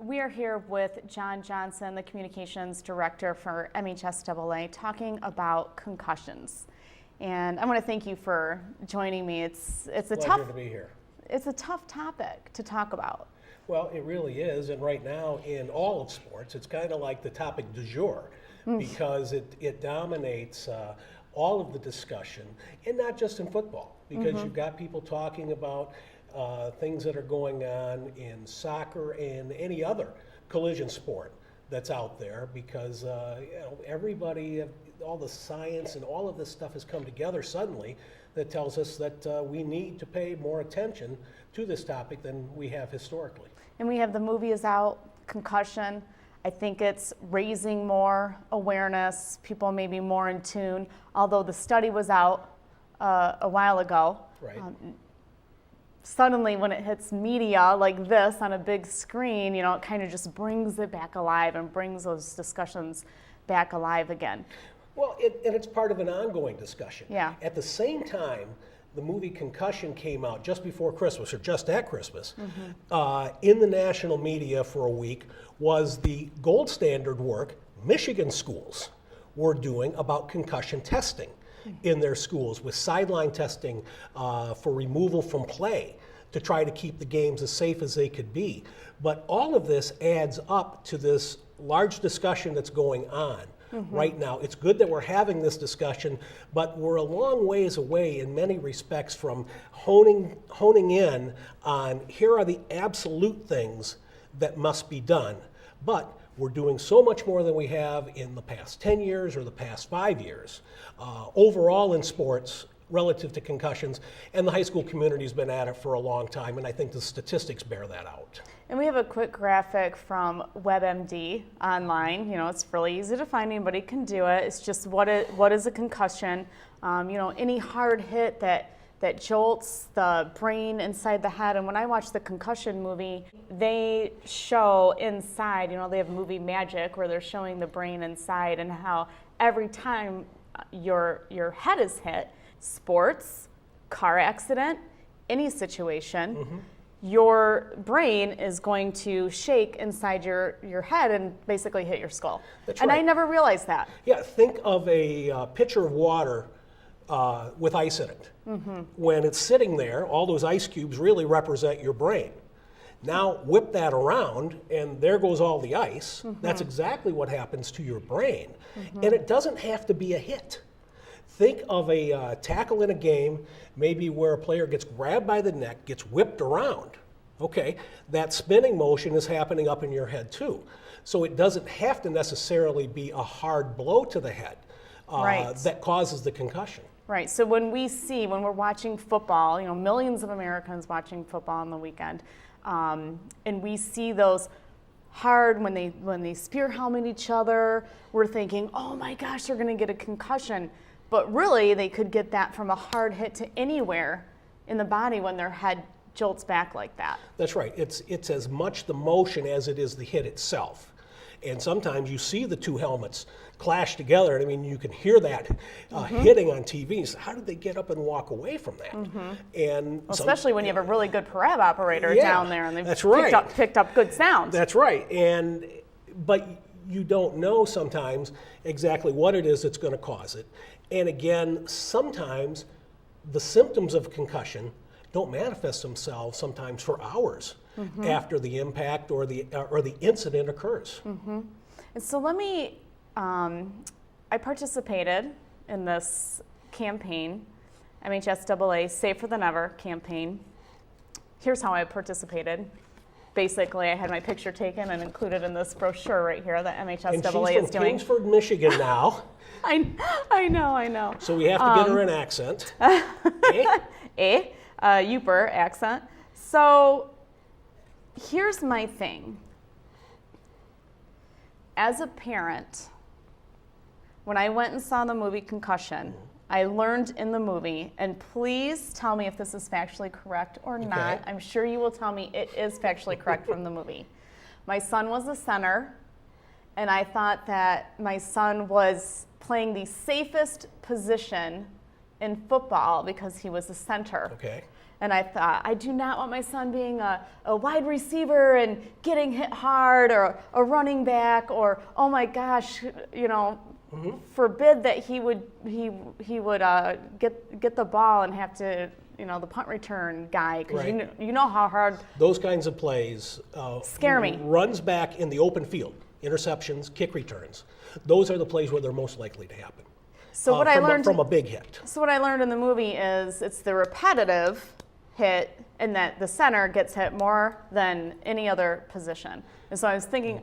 We are here with John Johnson, the Communications Director for MHSAA, talking about concussions. And I want to thank you for joining me. It's a Pleasure to be here. It's a tough topic to talk about. Well, it really is, and right now in all of sports, it's kind of like the topic du jour because it dominates all of the discussion, and not just in football, because you've got people talking about things that are going on in soccer and any other collision sport that's out there, because everybody, all the science and all of this stuff has come together suddenly that tells us that we need to pay more attention to this topic than we have historically. And we have the movie is out, Concussion. I think it's raising more awareness, people may be more in tune, although the study was out a while ago. Right. Suddenly when it hits media like this on a big screen, it kind of just brings it back alive and brings those discussions back alive again. Well, and it's part of an ongoing discussion. Yeah. At the same time, the movie Concussion came out just before Christmas, or just at Christmas. In the national media for a week was the gold standard work Michigan schools were doing about concussion testing in their schools, with sideline testing for removal from play to try to keep the games as safe as they could be. But all of this adds up to this large discussion that's going on right now. It's good that we're having this discussion, but we're a long ways away in many respects from honing in on here are the absolute things that must be done. But we're doing so much more than we have in the past 10 years or the past 5 years overall in sports relative to concussions, and the high school community's been at it for a long time, and I think the statistics bear that out. And we have a quick graphic from WebMD online. It's really easy to find, anybody can do it. It's just what is a concussion. Any hard hit that jolts the brain inside the head. And when I watch the Concussion movie, they show inside, they have movie magic where they're showing the brain inside and how every time your head is hit, sports, car accident, any situation, your brain is going to shake inside your head and basically hit your skull. That's and right. I never realized that. Yeah, think of a pitcher of water with ice in it. When it's sitting there, all those ice cubes really represent your brain. Now whip that around and there goes all the ice. That's exactly what happens to your brain. And it doesn't have to be a hit. Think of a tackle in a game, maybe where a player gets grabbed by the neck, gets whipped around. Okay, that spinning motion is happening up in your head too. So it doesn't have to necessarily be a hard blow to the head that causes the concussion. Right, so when we're watching football, millions of Americans watching football on the weekend, and we see those hard, when they spear helmet each other, we're thinking, oh my gosh, they're gonna get a concussion. But really, they could get that from a hard hit to anywhere in the body when their head jolts back like that. That's right. It's as much the motion as it is the hit itself. And sometimes you see the two helmets clash together. I mean, you can hear that hitting on TV. So how did they get up and walk away from that? And especially when you have a really good parab operator down there and they've picked up good sound. That's right. But you don't know sometimes exactly what it is that's going to cause it. And again, sometimes the symptoms of concussion don't manifest themselves sometimes for hours after the impact or the incident occurs. And so let me, I participated in this campaign, MHSAA Safer Than Ever campaign. Here's how I participated. Basically, I had my picture taken and included in this brochure right here that MHSAA is doing. And she's from Kingsford, Michigan now. I know. So we have to get her an accent. Uper accent. So here's my thing. As a parent, when I went and saw the movie Concussion, I learned in the movie, and please tell me if this is factually correct or not. I'm sure you will tell me it is factually correct from the movie. My son was a center, and I thought that my son was playing the safest position in football because he was a center. And I thought, I do not want my son being a wide receiver and getting hit hard, or a running back, or, oh my gosh, you know, forbid that he would get the ball and have to, you know, the punt return guy, because Right. you know how hard. Those kinds of plays Scare me. Runs back in the open field, interceptions, kick returns. Those are the plays where they're most likely to happen. So what I learned from a big hit. So what I learned in the movie is it's the repetitive hit, and that the center gets hit more than any other position. And so I was thinking,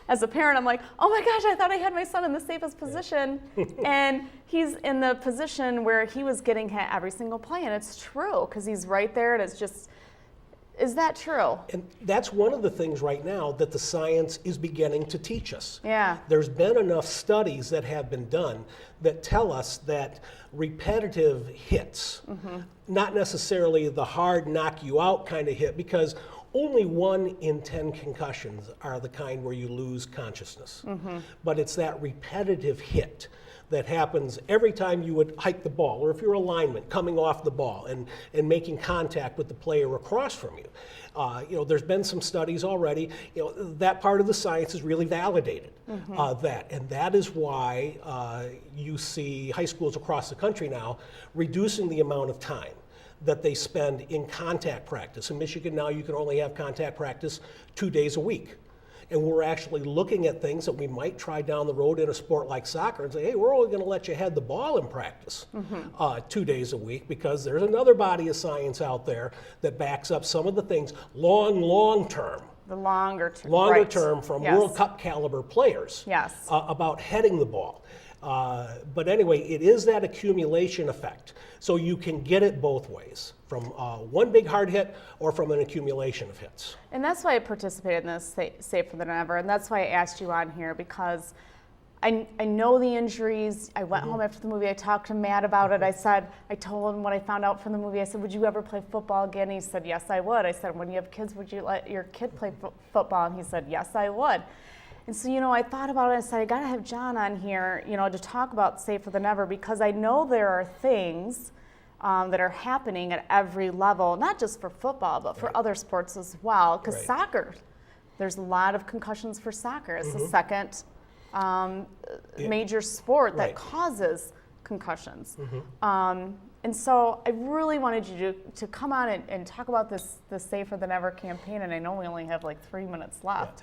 as a parent, I'm like, oh my gosh, I thought I had my son in the safest position. And he's in the position where he was getting hit every single play. And it's true, because he's right there, and it's just, is that true? And that's one of the things right now that the science is beginning to teach us. Yeah. There's been enough studies that have been done that tell us that repetitive hits, not necessarily the hard knock you out kind of hit, because only 1 in 10 concussions are the kind where you lose consciousness. But it's that repetitive hit that happens every time you would hike the ball, or if you're a lineman coming off the ball and making contact with the player across from you. You know, there's been some studies already. You know, that part of the science is really validated. And that is why you see high schools across the country now reducing the amount of time that they spend in contact practice. In Michigan now, you can only have contact practice 2 days a week. And we're actually looking at things that we might try down the road in a sport like soccer and say, hey, we're only going to let you head the ball in practice 2 days a week, because there's another body of science out there that backs up some of the things long term. The longer term. Longer Right. term from Yes. World Cup caliber players Yes. about heading the ball. But anyway, it is that accumulation effect. So you can get it both ways, from one big hard hit or from an accumulation of hits. And that's why I participated in this Safer Than Ever, and that's why I asked you on here, because I know the injuries. I went home after the movie. I talked to Matt about it. I told him what I found out from the movie. I said, would you ever play football again? He said, yes, I would. I said, when you have kids, would you let your kid play football? And he said, yes, I would. And so, you know, I thought about it and said, I got to have John on here, you know, to talk about Safer Than Ever, because I know there are things that are happening at every level, not just for football, but for other sports as well. Because soccer, there's a lot of concussions for soccer. It's the second major sport that causes concussions. And so I really wanted you to come on and talk about this Safer Than Ever campaign, and I know we only have like 3 minutes left.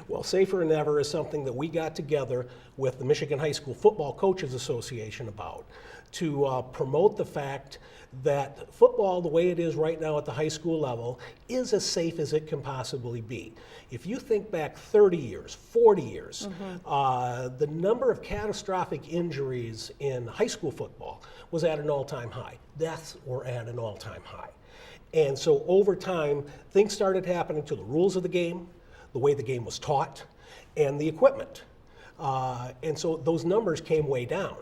Well, Safer Than Ever is something that we got together with the Michigan High School Football Coaches Association about, to promote the fact that football, the way it is right now at the high school level, is as safe as it can possibly be. If you think back 30 years, 40 years, the number of catastrophic injuries in high school football was at an all-time high. Deaths were at an all-time high. And so over time, things started happening to the rules of the game, the way the game was taught, and the equipment. And so those numbers came way down.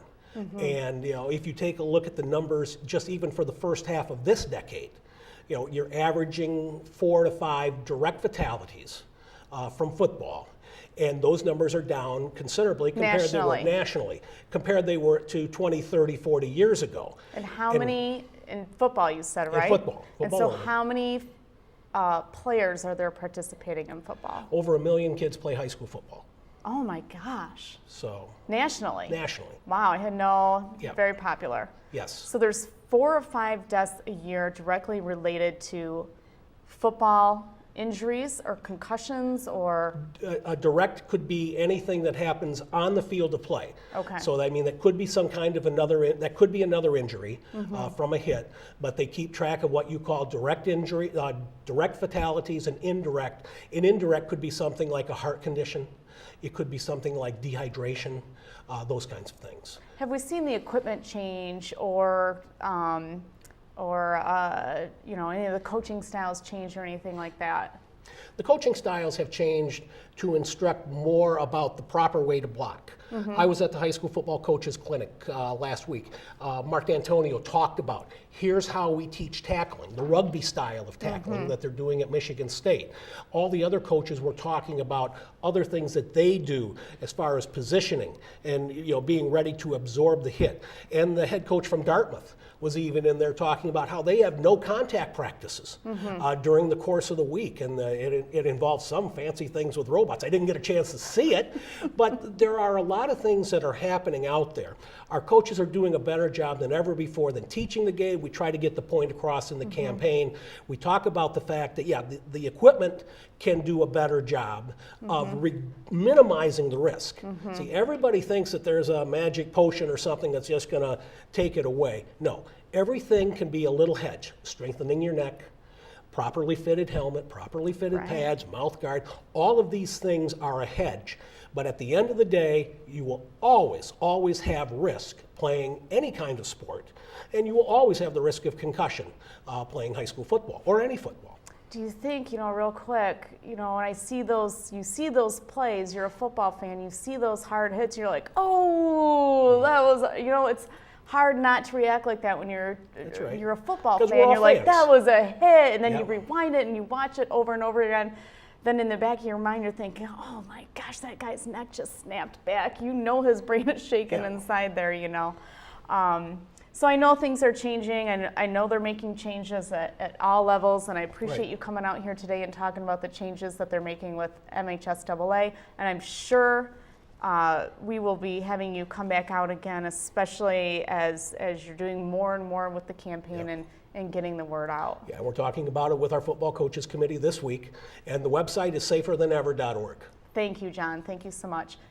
And you know, if you take a look at the numbers, just even for the first half of this decade, you know, you're averaging 4 to 5 direct fatalities from football, and those numbers are down considerably compared they were to 20, 30, 40 years ago. And how many in football, you said, right? In football. And so how many players are there participating in football? Over 1 million kids play high school football. Oh my gosh. So nationally. Wow, I had no. Very popular. Yes. So there's 4 or 5 deaths a year directly related to football injuries or concussions, or a direct could be anything that happens on the field of play. Okay. So I mean, that could be some kind of another injury from a hit, but they keep track of what you call direct injury, direct fatalities, and indirect. An indirect could be something like a heart condition. It could be something like dehydration, those kinds of things. Have we seen the equipment change, or you know, any of the coaching styles change or anything like that? The coaching styles have changed to instruct more about the proper way to block. I was at the high school football coaches clinic last week. Mark D'Antonio talked about, here's how we teach tackling, the rugby style of tackling that they're doing at Michigan State. All the other coaches were talking about other things that they do as far as positioning and being ready to absorb the hit. And the head coach from Dartmouth was even in there talking about how they have no contact practices during the course of the week, and it involves some fancy things with robots. I didn't get a chance to see it, but there are a lot of things that are happening out there. Our coaches are doing a better job than ever before than teaching the game. We try to get the point across in the campaign. We talk about the fact that, the equipment can do a better job of minimizing the risk. See, everybody thinks that there's a magic potion or something that's just going to take it away. No, everything can be a little hedge. Strengthening your neck, properly fitted helmet, properly fitted pads, mouth guard, all of these things are a hedge. But at the end of the day, you will always have risk playing any kind of sport, and you will always have the risk of concussion playing high school football or any football. Do you think, real quick, when you see those plays, you're a football fan, you see those hard hits, you're like, oh, that was, it's hard not to react like that when you're a football fan. You're like, that was a hit, and then you rewind it and you watch it over and over again. Then in the back of your mind, you're thinking, oh my gosh, that guy's neck just snapped back. His brain is shaking inside there, So I know things are changing, and I know they're making changes at all levels, and I appreciate you coming out here today and talking about the changes that they're making with MHSAA, and I'm sure we will be having you come back out again, especially as you're doing more and more with the campaign and getting the word out. Yeah, we're talking about it with our football coaches committee this week, and the website is saferthanever.org. Thank you, John. Thank you so much.